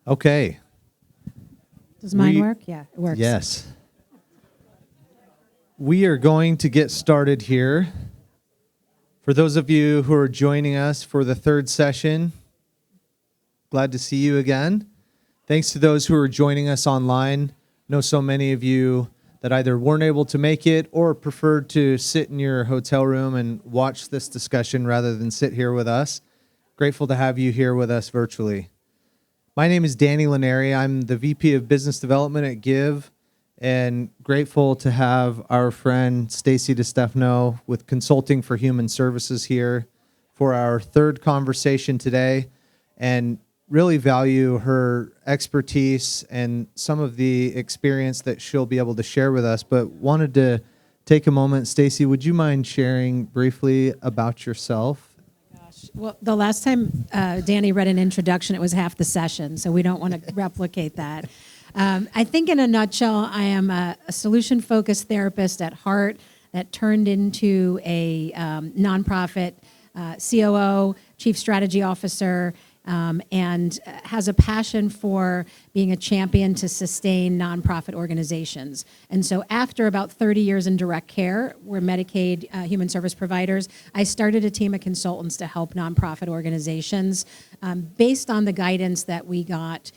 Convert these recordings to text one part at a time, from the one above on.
Okay. Does mine work? Yeah, it works. Yes. We are going to get started here. For those of you who are joining us for the third session, glad to see you again. Thanks to those who are joining us online. I know so many of you that either weren't able to make it or preferred to sit in your hotel room and watch this discussion rather than sit here with us. Grateful to have you here with us virtually. My name is Danny Laneri. I'm the VP of Business Development at Give, and grateful to have our friend Stacy DiStefano with Consulting for Human Services here for our third conversation today, and really value her expertise and some of the experience that she'll be able to share with us. But wanted to take a moment. Stacy, would you mind sharing briefly about yourself? Well, the last time Danny read an introduction, it was half the session, so we don't want to replicate that. I think in a nutshell, I am a solution-focused therapist at heart that turned into a nonprofit COO, Chief Strategy Officer, and has a passion for being a champion to sustain nonprofit organizations. And so after about 30 years in direct care, we're Medicaid human service providers, I started a team of consultants to help nonprofit organizations based on the guidance that we got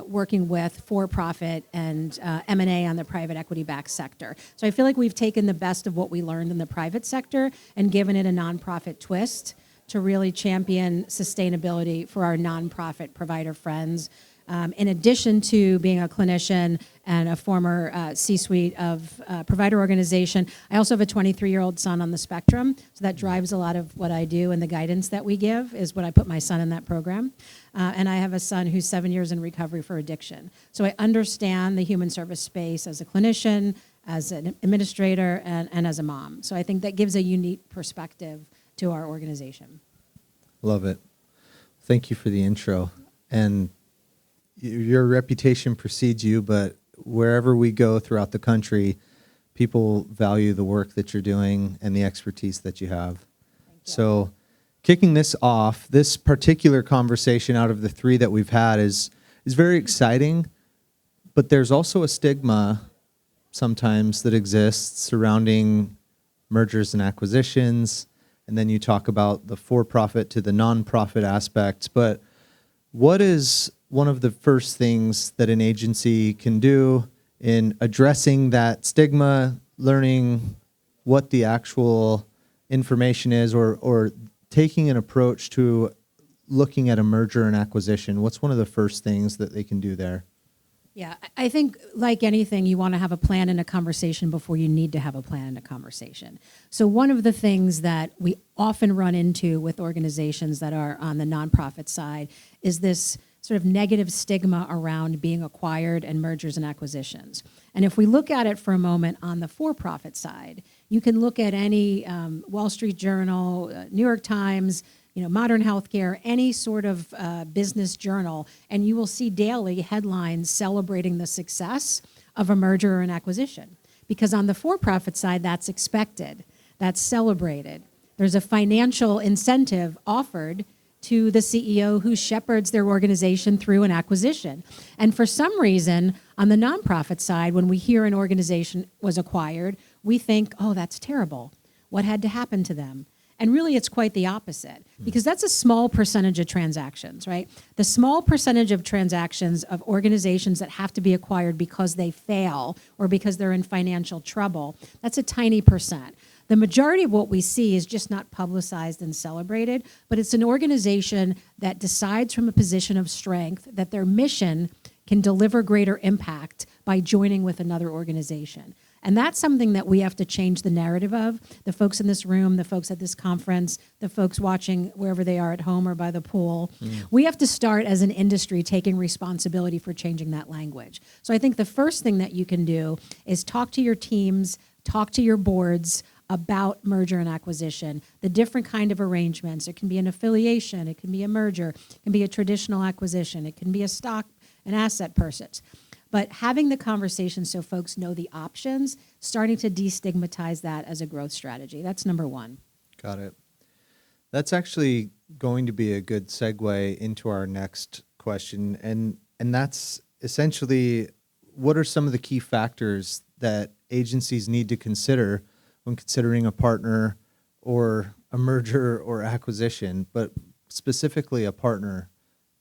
working with for-profit and M&A on the private equity-backed sector. So I feel like we've taken the best of what we learned in the private sector and given it a nonprofit twist to really champion sustainability for our nonprofit provider friends. In addition to being a clinician and a former C-suite of provider organization, I also have a 23-year-old son on the spectrum, so that drives a lot of what I do, and the guidance that we give is what I put my son in that program. And I have a son who's 7 years in recovery for addiction. So I understand the human service space as a clinician, as an administrator, and as a mom. So I think that gives a unique perspective to our organization. Love it. Thank you for the intro. And your reputation precedes you, but wherever we go throughout the country, people value the work that you're doing and the expertise that you have. So kicking this off, this particular conversation out of the three that we've had is very exciting, but there's also a stigma sometimes that exists surrounding mergers and acquisitions. And then you talk about the for-profit to the nonprofit aspects. But what is one of the first things that an agency can do in addressing that stigma, learning what the actual information is, or taking an approach to looking at a merger and acquisition? What's one of the first things that they can do there? Yeah, I think like anything, you want to have a plan and a conversation before you need to have a plan and a conversation. So one of the things that we often run into with organizations that are on the nonprofit side is this sort of negative stigma around being acquired and mergers and acquisitions. And if we look at it for a moment on the for-profit side, you can look at any Wall Street Journal, New York Times, Modern Healthcare, any sort of business journal, and you will see daily headlines celebrating the success of a merger or an acquisition. Because on the for-profit side, that's expected, that's celebrated. There's a financial incentive offered to the CEO who shepherds their organization through an acquisition. And for some reason, on the nonprofit side, when we hear an organization was acquired, we think, oh, that's terrible. What had to happen to them? And really, it's quite the opposite, because that's a small percentage of transactions, right? The small percentage of transactions of organizations that have to be acquired because they fail or because they're in financial trouble, that's a tiny percent. The majority of what we see is just not publicized and celebrated, but it's an organization that decides from a position of strength that their mission can deliver greater impact by joining with another organization. And that's something that we have to change the narrative of. The folks in this room, the folks at this conference, the folks watching wherever they are at home or by the pool. We have to start as an industry taking responsibility for changing that language. So I think the first thing that you can do is talk to your teams, talk to your boards about merger and acquisition, the different kind of arrangements. It can be an affiliation, it can be a merger, it can be a traditional acquisition, it can be a stock, an asset purchase. But having the conversation so folks know the options, starting to destigmatize that as a growth strategy. That's number one. Got it. That's actually going to be a good segue into our next question. And And that's essentially, what are some of the key factors that agencies need to consider when considering a partner or a merger or acquisition, but specifically a partner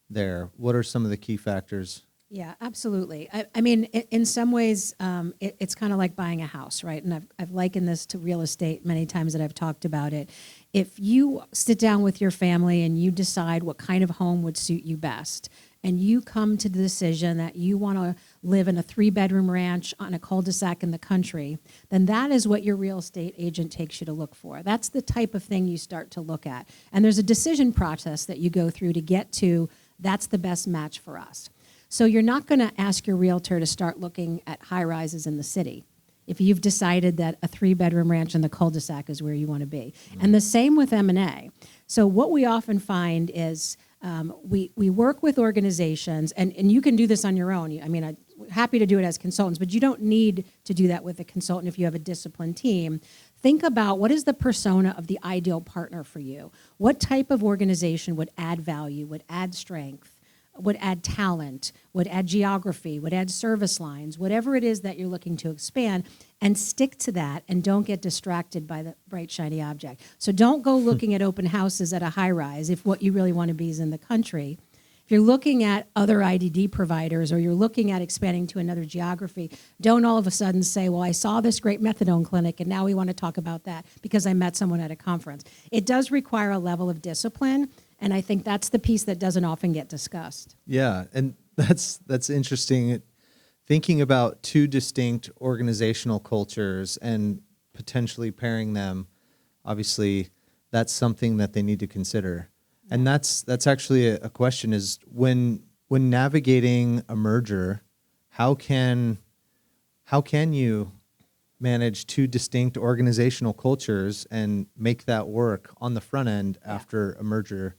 there? What are some of the key factors? Yeah, absolutely. I mean, in some ways, it's kind of like buying a house, right? And I've likened this to real estate many times that I've talked about it. If you sit down with your family and you decide what kind of home would suit you best, and you come to the decision that you want to live in a 3-bedroom ranch on a cul-de-sac in the country, then that is what your real estate agent takes you to look for. That's the type of thing you start to look at. And there's a decision process that you go through to get to, that's the best match for us. So you're not going to ask your realtor to start looking at high rises in the city if you've decided that a 3-bedroom ranch in the cul-de-sac is where you want to be. Mm-hmm. And the same with M&A. So what we often find is we work with organizations, and you can do this on your own. I mean, I'm happy to do it as consultants, but you don't need to do that with a consultant if you have a disciplined team. Think about what is the persona of the ideal partner for you. What type of organization would add value, would add strength, would add talent, would add geography, would add service lines, whatever it is that you're looking to expand, and stick to that and don't get distracted by the bright, shiny object. So don't go looking at open houses at a high rise if what you really want to be is in the country. If you're looking at other IDD providers or you're looking at expanding to another geography, don't all of a sudden say, well, I saw this great methadone clinic and now we want to talk about that because I met someone at a conference. It does require a level of discipline. And I think that's the piece that doesn't often get discussed. Yeah, and that's interesting. Thinking about two distinct organizational cultures and potentially pairing them, obviously, that's something that they need to consider. Yeah. And that's actually a question: is when navigating a merger, how can you manage two distinct organizational cultures and make that work on the front end after a merger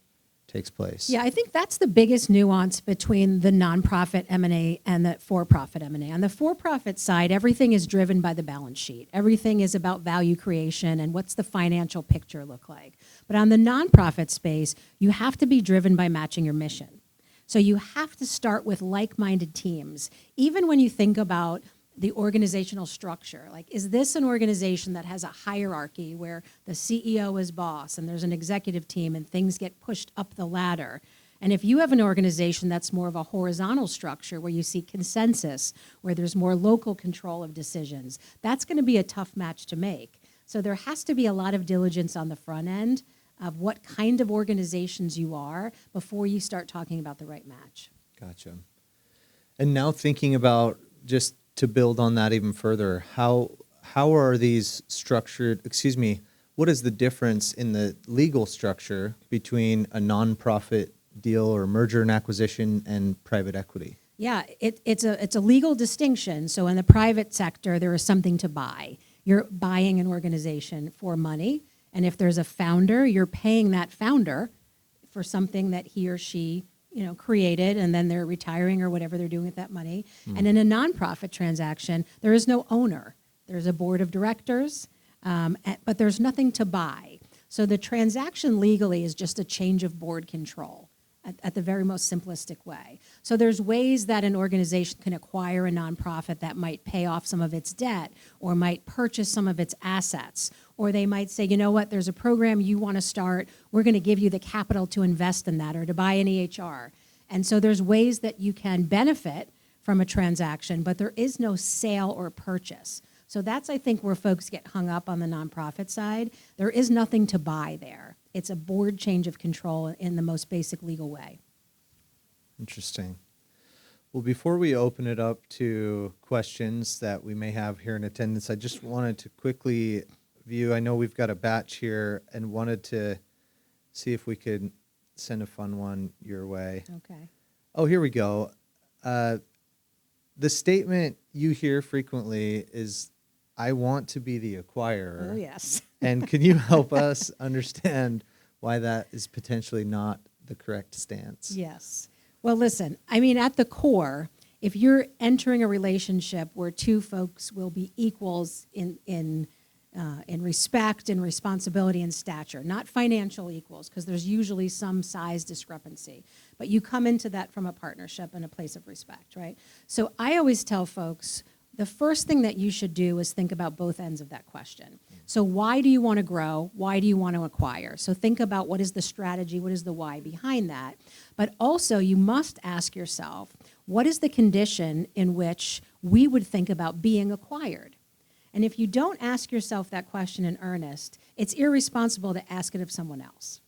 takes place? Yeah, I think that's the biggest nuance between the nonprofit M&A and the for-profit M&A. On the for-profit side, everything is driven by the balance sheet. Everything is about value creation and what's the financial picture look like. But on the nonprofit space, you have to be driven by matching your mission. So you have to start with like-minded teams. Even when you think about the organizational structure. Like, is this an organization that has a hierarchy where the CEO is boss and there's an executive team and things get pushed up the ladder? And if you have an organization that's more of a horizontal structure where you see consensus, where there's more local control of decisions, that's going to be a tough match to make. So there has to be a lot of diligence on the front end of what kind of organizations you are before you start talking about the right match. Gotcha. And now thinking about, just to build on that even further, how are these structured, what is the difference in the legal structure between a nonprofit deal or merger and acquisition and private equity? Yeah, it's a legal distinction. So in the private sector, there is something to buy. You're buying an organization for money, and if there's a founder, you're paying that founder for something that he or she created, and then they're retiring or whatever they're doing with that money. Mm. And in a nonprofit transaction, there is no owner. There's a board of directors, but there's nothing to buy. So the transaction legally is just a change of board control at the very most simplistic way. So there's ways that an organization can acquire a nonprofit that might pay off some of its debt or might purchase some of its assets. Or they might say, you know what, there's a program you want to start. We're going to give you the capital to invest in that or to buy an EHR. And so there's ways that you can benefit from a transaction, but there is no sale or purchase. So that's, I think, where folks get hung up on the nonprofit side. There is nothing to buy there. It's a board change of control in the most basic legal way. Interesting. Well, before we open it up to questions that we may have here in attendance, I just wanted to quickly view, I know we've got a batch here and wanted to see if we could send a fun one your way. Okay. Oh, here we go. The statement you hear frequently is, I want to be the acquirer. Oh, yes. And can you help us understand why that is potentially not the correct stance? Yes. Well, listen, I mean, at the core, if you're entering a relationship where two folks will be equals in respect and responsibility and stature, not financial equals, because there's usually some size discrepancy. but you come into that from a partnership and a place of respect, right? So I always tell folks, the first thing that you should do is think about both ends of that question. So why do you want to grow? Why do you want to acquire? So think about what is the strategy, what is the why behind that. But also you must ask yourself, what is the condition in which we would think about being acquired? And if you don't ask yourself that question in earnest, it's irresponsible to ask it of someone else.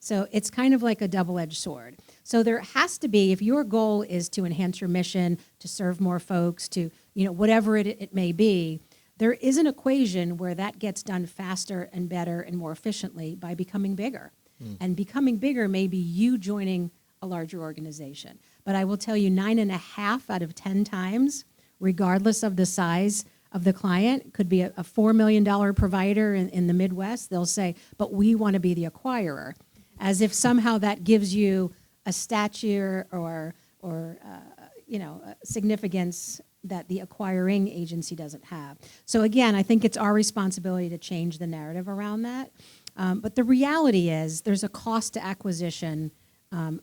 So it's kind of like a double-edged sword. So there has to be, if your goal is to enhance your mission, to serve more folks, to, whatever it may be, there is an equation where that gets done faster and better and more efficiently by becoming bigger. And becoming bigger may be you joining a larger organization. But I will tell you 9.5 out of 10 times, regardless of the size of the client, could be a $4 million provider in the Midwest, they'll say, but we want to be the acquirer. As if somehow that gives you a stature or significance that the acquiring agency doesn't have. So again, I think it's our responsibility to change the narrative around that. But the reality is there's a cost to acquisition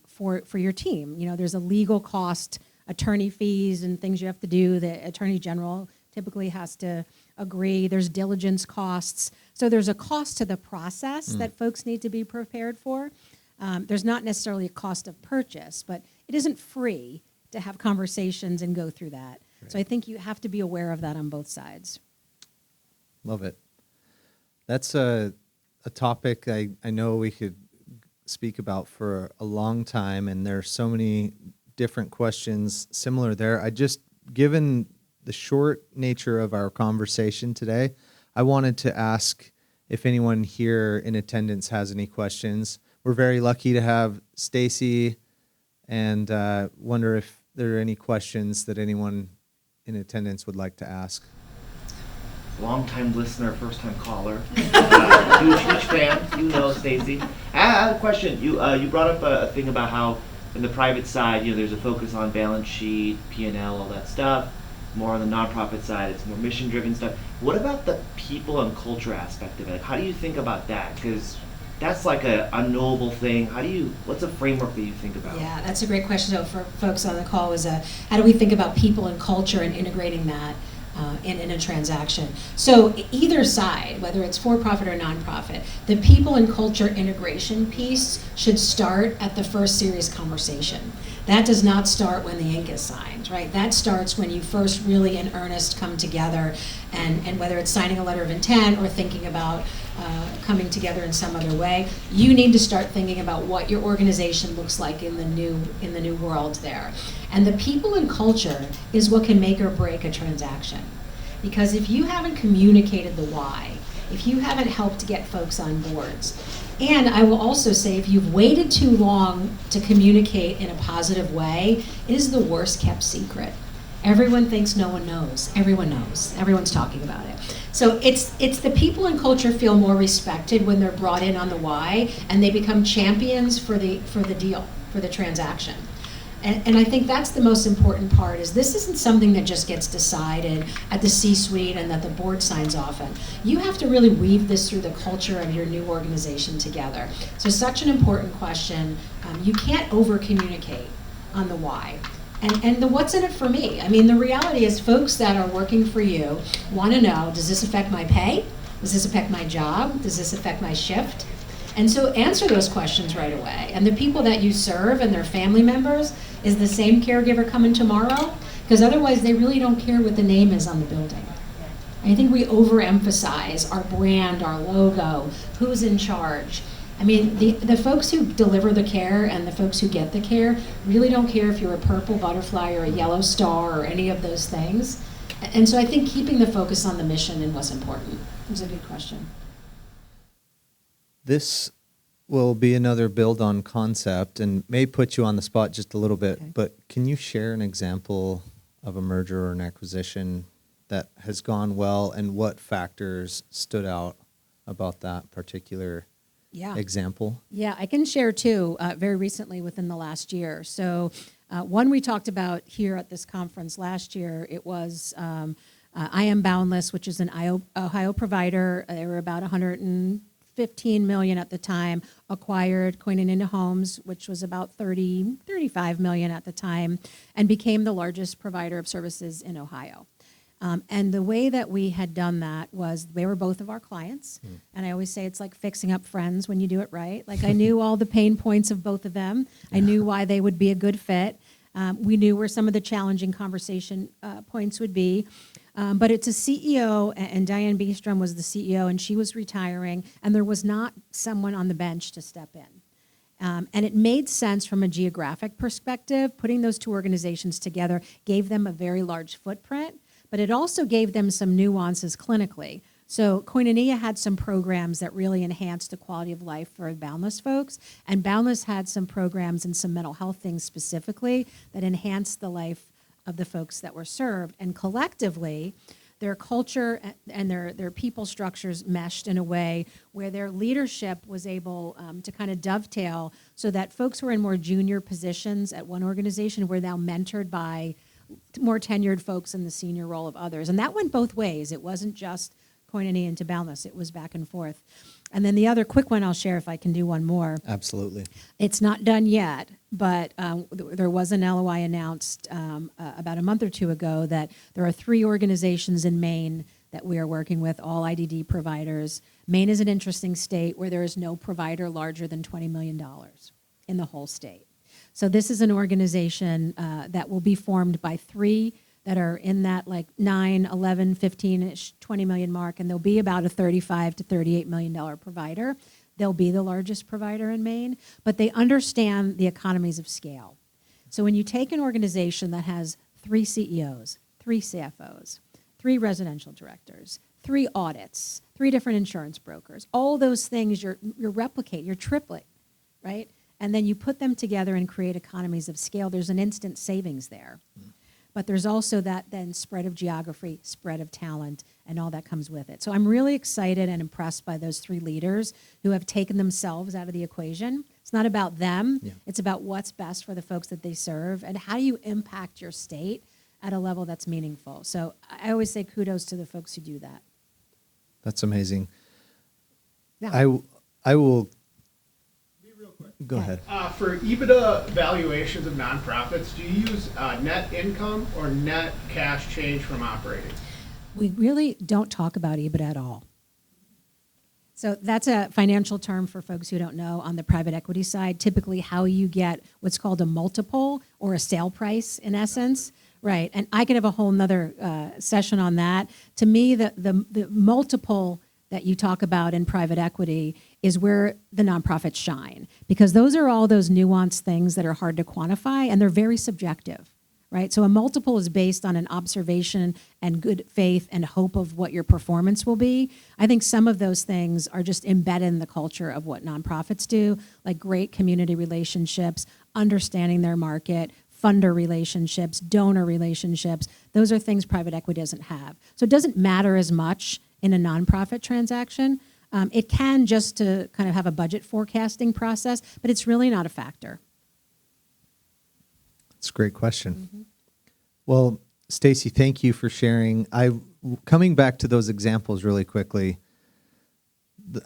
for your team. There's a legal cost, attorney fees and things you have to do. The Attorney General typically has to agree. There's diligence costs. So there's a cost to the process that folks need to be prepared for. There's not necessarily a cost of purchase, but it isn't free to have conversations and go through that. Right. So I think you have to be aware of that on both sides. Love it. That's a topic I know we could speak about for a long time, and there's so many different questions similar there. Given the short nature of our conversation today, I wanted to ask if anyone here in attendance has any questions. We're very lucky to have Stacy, and wonder if there are any questions that anyone in attendance would like to ask. Long-time listener, first-time caller. Huge fan. Stacy. I have a question. You brought up a thing about how in the private side, there's a focus on balance sheet, P&L, all that stuff. More on the nonprofit side, it's more mission-driven stuff. What about the people and culture aspect of it? How do you think about that? Because that's like a unknowable thing. What's a framework that you think about? Yeah, that's a great question. So for folks on the call was how do we think about people and culture and integrating that in a transaction? So either side, whether it's for-profit or nonprofit, the people and culture integration piece should start at the first serious conversation. That does not start when the ink is signed, right? That starts when you first really in earnest come together, and whether it's signing a letter of intent or thinking about coming together in some other way, you need to start thinking about what your organization looks like in the new world there. And the people and culture is what can make or break a transaction. Because if you haven't communicated the why, if you haven't helped to get folks on boards, and I will also say if you've waited too long to communicate in a positive way, it is the worst kept secret. Everyone thinks no one knows. Everyone knows. Everyone's talking about it. So it's the people and culture feel more respected when they're brought in on the why, and they become champions for the deal, for the transaction. And I think that's the most important part, is this isn't something that just gets decided at the C-suite and that the board signs off on. You have to really weave this through the culture of your new organization together. So such an important question. You can't over-communicate on the why. And the what's in it for me? I mean, the reality is folks that are working for you want to know, does this affect my pay? Does this affect my job? Does this affect my shift? And so answer those questions right away. And the people that you serve and their family members, is the same caregiver coming tomorrow? Because otherwise they really don't care what the name is on the building. I think we overemphasize our brand, our logo, who's in charge. I mean, the folks who deliver the care and the folks who get the care really don't care if you're a purple butterfly or a yellow star or any of those things. And so I think keeping the focus on the mission and what's important is a good question. This will be another build on concept and may put you on the spot just a little bit, okay. But can you share an example of a merger or an acquisition that has gone well, and what factors stood out about that particular example? Yeah, I can share two very recently within the last year. So one we talked about here at this conference last year, it was I Am Boundless, which is an Ohio provider. They were about 150 $15 million at the time, acquired Koinonia Homes, which was about $35 million at the time, and became the largest provider of services in Ohio. And the way that we had done that was they were both of our clients. And I always say it's like fixing up friends when you do it right. Like I knew all the pain points of both of them. I knew why they would be a good fit. We knew where some of the challenging conversation points would be. But it's a CEO, and Diane Beestrom was the CEO, and she was retiring, and there was not someone on the bench to step in. And it made sense from a geographic perspective. Putting those two organizations together gave them a very large footprint, but it also gave them some nuances clinically. So Koinonia had some programs that really enhanced the quality of life for Boundless folks, and Boundless had some programs and some mental health things specifically that enhanced the life of the folks that were served. And collectively, their culture and their people structures meshed in a way where their leadership was able to kind of dovetail so that folks who were in more junior positions at one organization were now mentored by more tenured folks in the senior role of others. And that went both ways. It wasn't just Koinonia into Boundless. It was back and forth. And then the other quick one I'll share, if I can do one more. Absolutely. It's not done yet, but there was an LOI announced about a month or two ago that there are 3 organizations in Maine that we are working with, all IDD providers. Maine is an interesting state where there is no provider larger than $20 million in the whole state. So this is an organization that will be formed by 3 that are in that like 9, 11, 15-ish, 20 million mark, and they'll be about a $35 to $38 million provider. They'll be the largest provider in Maine, but they understand the economies of scale. So when you take an organization that has 3 CEOs, 3 CFOs, 3 residential directors, 3 audits, 3 different insurance brokers, all those things you're triplet, right? And then you put them together and create economies of scale. There's an instant savings there. But there's also that then spread of geography, spread of talent, and all that comes with it. So I'm really excited and impressed by those 3 leaders who have taken themselves out of the equation. It's not about them. Yeah. It's about what's best for the folks that they serve and how do you impact your state at a level that's meaningful. So I always say kudos to the folks who do that. That's amazing. Yeah. I will... Go Okay. ahead. For EBITDA valuations of nonprofits, do you use net income or net cash change from operating? We really don't talk about EBITDA at all. So that's a financial term for folks who don't know on the private equity side, typically how you get what's called a multiple or a sale price in essence. Right, and I could have a whole nother session on that. To me, the multiple that you talk about in private equity is where the nonprofits shine, because those are all those nuanced things that are hard to quantify, and they're very subjective, right? So a multiple is based on an observation and good faith and hope of what your performance will be. I think some of those things are just embedded in the culture of what nonprofits do, like great community relationships, understanding their market, funder relationships, donor relationships. Those are things private equity doesn't have. So it doesn't matter as much in a nonprofit transaction. It can just to kind of have a budget forecasting process, but it's really not a factor. That's a great question. Well, Stacy, thank you for sharing. Coming back to those examples really quickly,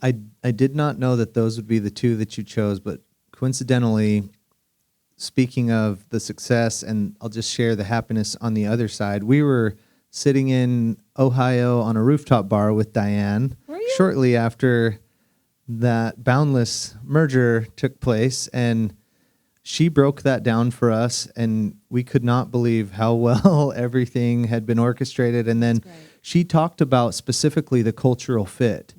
I did not know that those would be the 2 that you chose, but coincidentally, speaking of the success, and I'll just share the happiness on the other side, we were sitting in Ohio on a rooftop bar with Diane shortly after that Boundless merger took place, and she broke that down for us, and we could not believe how well everything had been orchestrated. And then she talked about specifically the cultural fit.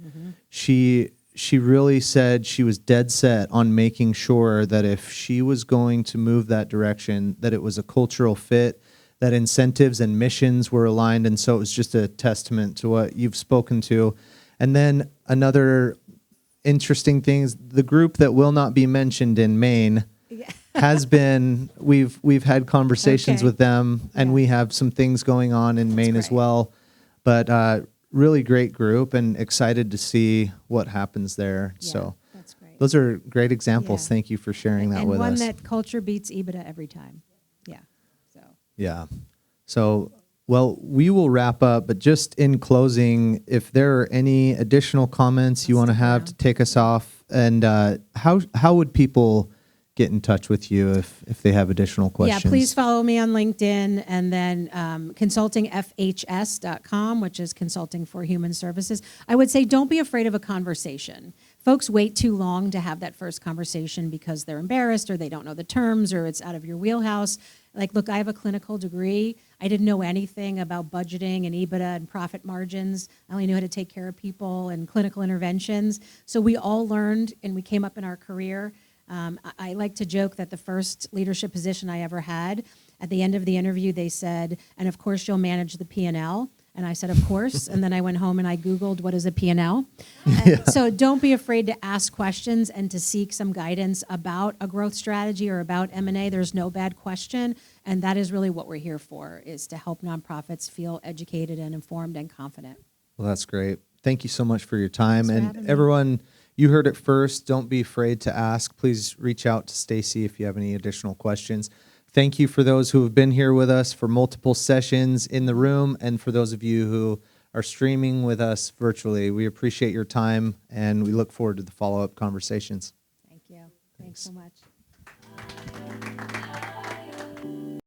She really said she was dead set on making sure that if she was going to move that direction, that it was a cultural fit, that incentives and missions were aligned. And so it was just a testament to what you've spoken to. And then another interesting thing is the group that will not be mentioned in Maine has been, we've had conversations with them, and we have some things going on in Maine as well. But really great group, and excited to see what happens there. Yeah, so that's great. Those are great examples. Yeah. Thank you for sharing that with us. And one that culture beats EBITDA every time. Yeah. So. Yeah. So Well, we will wrap up, but just in closing, if there are any additional comments you want to have to take us off, and how would people get in touch with you if they have additional questions? Yeah, please follow me on LinkedIn, and then consultingfhs.com, which is Consulting for Human Services. I would say don't be afraid of a conversation. Folks wait too long to have that first conversation because they're embarrassed or they don't know the terms or it's out of your wheelhouse. Like, look, I have a clinical degree. I didn't know anything about budgeting and EBITDA and profit margins. I only knew how to take care of people and clinical interventions. So we all learned and we came up in our career. I like to joke that the first leadership position I ever had, at the end of the interview, they said, and of course you'll manage the P&L. And I said, of course. And then I went home and I Googled what is a P&L. So don't be afraid to ask questions and to seek some guidance about a growth strategy or about M&A. There's no bad question. And that is really what we're here for, is to help nonprofits feel educated and informed and confident. Well, that's great. Thank you so much for your time. Thanks for And having me. everyone, you heard it first. Don't be afraid to ask. Please reach out to Stacy if you have any additional questions. Thank you for those who have been here with us for multiple sessions in the room, and for those of you who are streaming with us virtually. We appreciate your time, and we look forward to the follow-up conversations. Thank you. Thanks so much.